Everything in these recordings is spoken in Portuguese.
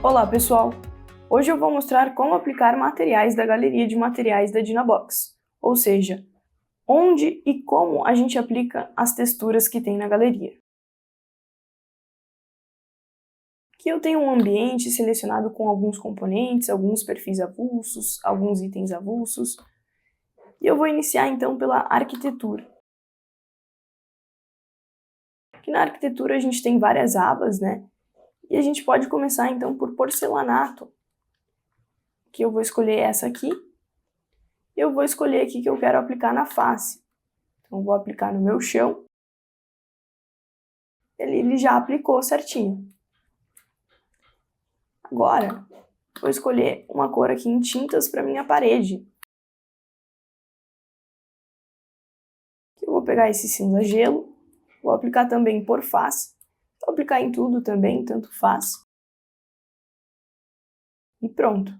Olá pessoal! Hoje eu vou mostrar como aplicar materiais da galeria de materiais da Dinabox, ou seja, onde e como a gente aplica as texturas que tem na galeria. Aqui eu tenho um ambiente selecionado com alguns componentes, alguns perfis avulsos, alguns itens avulsos, e eu vou iniciar então pela arquitetura. Aqui na arquitetura a gente tem várias abas, né? E a gente pode começar então por porcelanato, que eu vou escolher essa aqui. Eu vou escolher aqui que eu quero aplicar na face. Então, vou aplicar no meu chão. Ele já aplicou certinho. Agora, vou escolher uma cor aqui em tintas para minha parede. Eu vou pegar esse cinza gelo, vou aplicar também por face. Vou aplicar em tudo também, tanto faz. E pronto.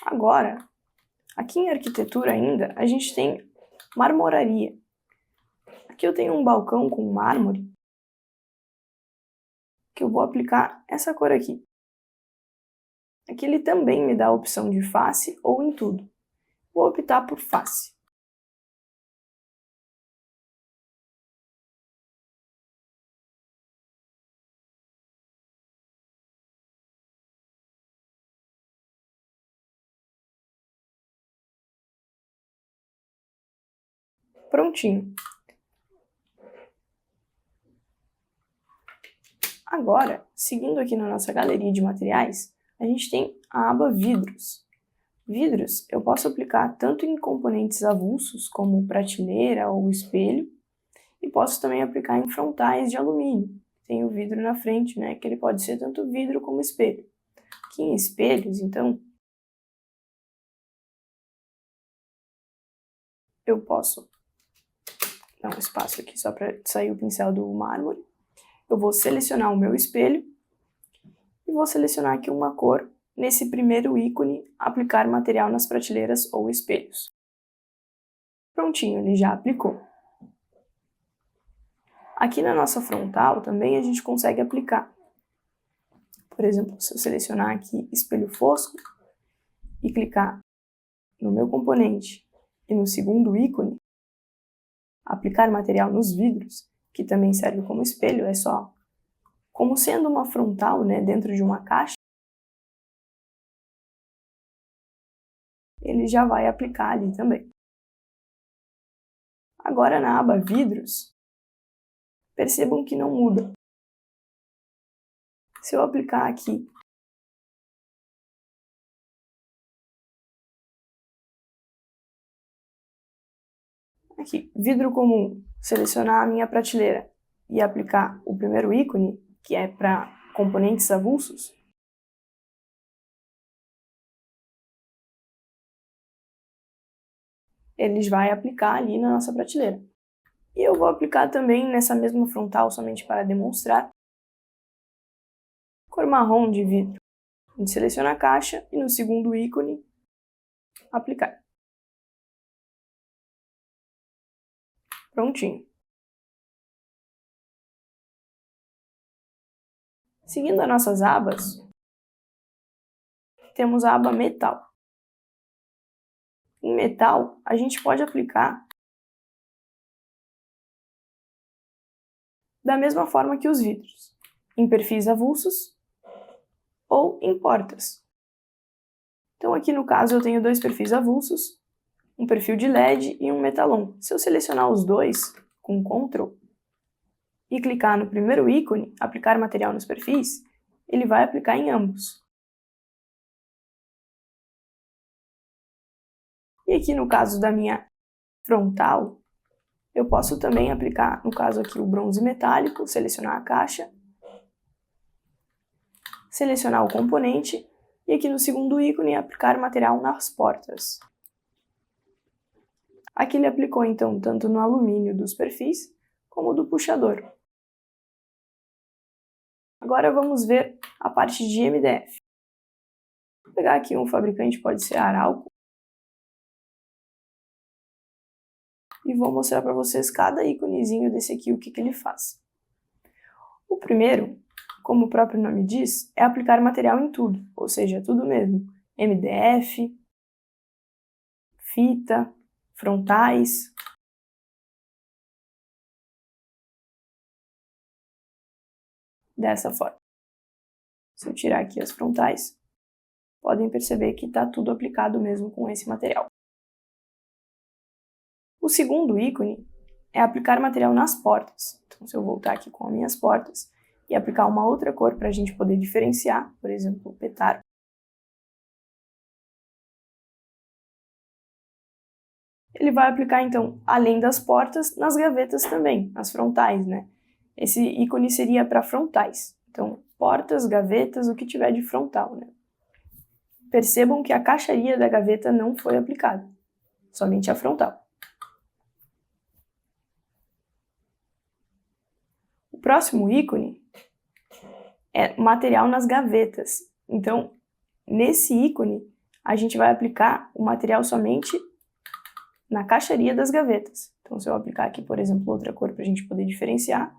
Agora, aqui em arquitetura ainda, a gente tem marmoraria. Aqui eu tenho um balcão com mármore, que eu vou aplicar essa cor aqui. Aqui ele também me dá a opção de face ou em tudo. Vou optar por face. Prontinho. Agora, seguindo aqui na nossa galeria de materiais, a gente tem a aba vidros. Vidros eu posso aplicar tanto em componentes avulsos, como prateleira ou espelho, e posso também aplicar em frontais de alumínio. Tem o vidro na frente, né, que ele pode ser tanto vidro como espelho. Aqui em espelhos, então, eu posso dar um espaço aqui só para sair o pincel do mármore. Eu vou selecionar o meu espelho e vou selecionar aqui uma cor nesse primeiro ícone, aplicar material nas prateleiras ou espelhos. Prontinho, ele já aplicou. Aqui na nossa frontal também a gente consegue aplicar. Por exemplo, se eu selecionar aqui espelho fosco e clicar no meu componente e no segundo ícone, aplicar material nos vidros, que também serve como espelho, é só como sendo uma frontal, né, dentro de uma caixa, ele já vai aplicar ali também. Agora na aba vidros, percebam que não muda. Se eu aplicar aqui vidro comum, selecionar a minha prateleira e aplicar o primeiro ícone, que é para componentes avulsos, ele vai aplicar ali na nossa prateleira. E eu vou aplicar também nessa mesma frontal, somente para demonstrar, cor marrom de vidro. A gente seleciona a caixa e no segundo ícone, aplicar. Prontinho. Seguindo as nossas abas, temos a aba metal. Em metal, a gente pode aplicar da mesma forma que os vidros, em perfis avulsos ou em portas. Então aqui no caso eu tenho dois perfis avulsos, um perfil de LED e um metalon. Se eu selecionar os dois com Ctrl e clicar no primeiro ícone, aplicar material nos perfis, ele vai aplicar em ambos. E aqui no caso da minha frontal, eu posso também aplicar, no caso aqui, o bronze metálico, selecionar a caixa, selecionar o componente e aqui no segundo ícone aplicar material nas portas. Aqui ele aplicou então tanto no alumínio dos perfis como do puxador. Agora vamos ver a parte de MDF. Vou pegar aqui um fabricante, pode ser Arauco. e vou mostrar para vocês cada íconezinho desse aqui, o que ele faz. O primeiro, como o próprio nome diz, é aplicar material em tudo, ou seja, tudo mesmo. MDF, fita, frontais. Dessa forma. Se eu tirar aqui as frontais, podem perceber que está tudo aplicado mesmo com esse material. O segundo ícone é aplicar material nas portas. Então, se eu voltar aqui com as minhas portas e aplicar uma outra cor para a gente poder diferenciar, por exemplo, o petar. Ele vai aplicar, então, além das portas, nas gavetas também, nas frontais, né? Esse ícone seria para frontais. Então, portas, gavetas, o que tiver de frontal, né? Percebam que a caixaria da gaveta não foi aplicada, somente a frontal. O próximo ícone é material nas gavetas. Então, nesse ícone, a gente vai aplicar o material somente na caixaria das gavetas. Então, se eu aplicar aqui, por exemplo, outra cor para a gente poder diferenciar,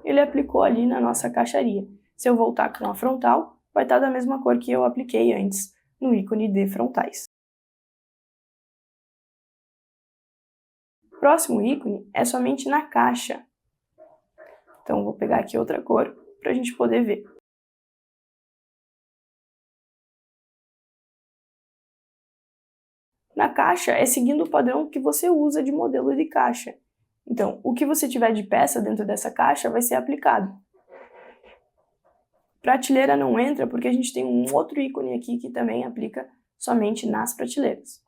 ele aplicou ali na nossa caixaria. Se eu voltar com a frontal, vai estar da mesma cor que eu apliquei antes no ícone de frontais. O próximo ícone é somente na caixa. Então, vou pegar aqui outra cor para a gente poder ver. Na caixa é seguindo o padrão que você usa de modelo de caixa. Então, o que você tiver de peça dentro dessa caixa vai ser aplicado. Prateleira não entra porque a gente tem um outro ícone aqui que também aplica somente nas prateleiras.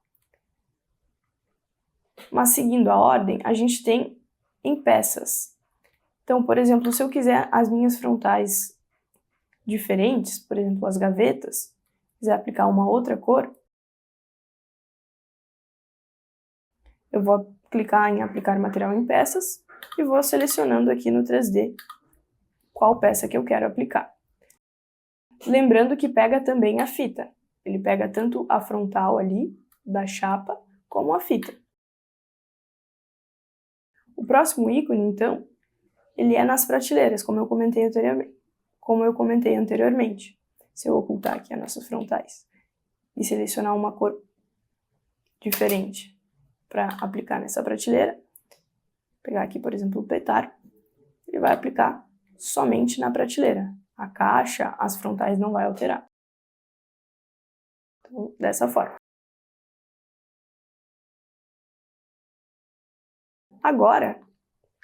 Mas seguindo a ordem, a gente tem em peças. Então, por exemplo, se eu quiser as minhas frontais diferentes, por exemplo, as gavetas, quiser aplicar uma outra cor, eu vou clicar em aplicar material em peças e vou selecionando aqui no 3D qual peça que eu quero aplicar. Lembrando que pega também a fita. Ele pega tanto a frontal ali da chapa como a fita. O próximo ícone, então, ele é nas prateleiras, como eu comentei anteriormente. Se eu ocultar aqui as nossas frontais e selecionar uma cor diferente para aplicar nessa prateleira, pegar aqui, por exemplo, o petar, ele vai aplicar somente na prateleira. A caixa, as frontais não vai alterar. Então, dessa forma. Agora,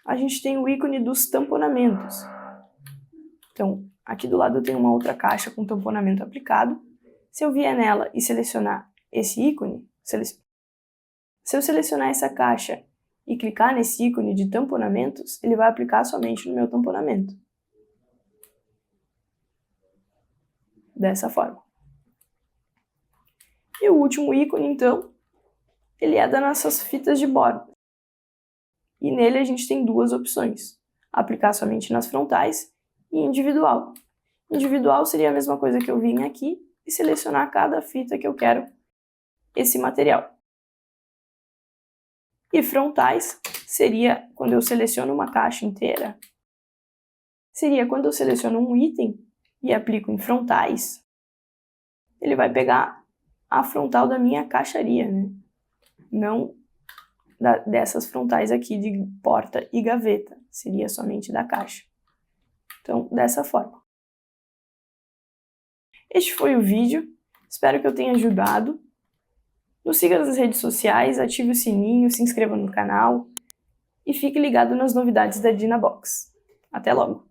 a gente tem o ícone dos tamponamentos. Então, aqui do lado eu tenho uma outra caixa com tamponamento aplicado. Se eu vier nela e selecionar esse ícone, se eu selecionar essa caixa e clicar nesse ícone de tamponamentos, ele vai aplicar somente no meu tamponamento. Dessa forma. E o último ícone, então, ele é das nossas fitas de borda. E nele a gente tem duas opções. Aplicar somente nas frontais e individual. Individual seria a mesma coisa que eu vim aqui e selecionar cada fita que eu quero esse material. E frontais seria quando eu seleciono uma caixa inteira. Seria quando eu seleciono um item e aplico em frontais, ele vai pegar a frontal da minha caixaria, né? Não dessas frontais aqui de porta e gaveta, seria somente da caixa. Então, dessa forma. Este foi o vídeo, espero que eu tenha ajudado. Nos siga nas redes sociais, ative o sininho, se inscreva no canal e fique ligado nas novidades da Dynabox. Até logo!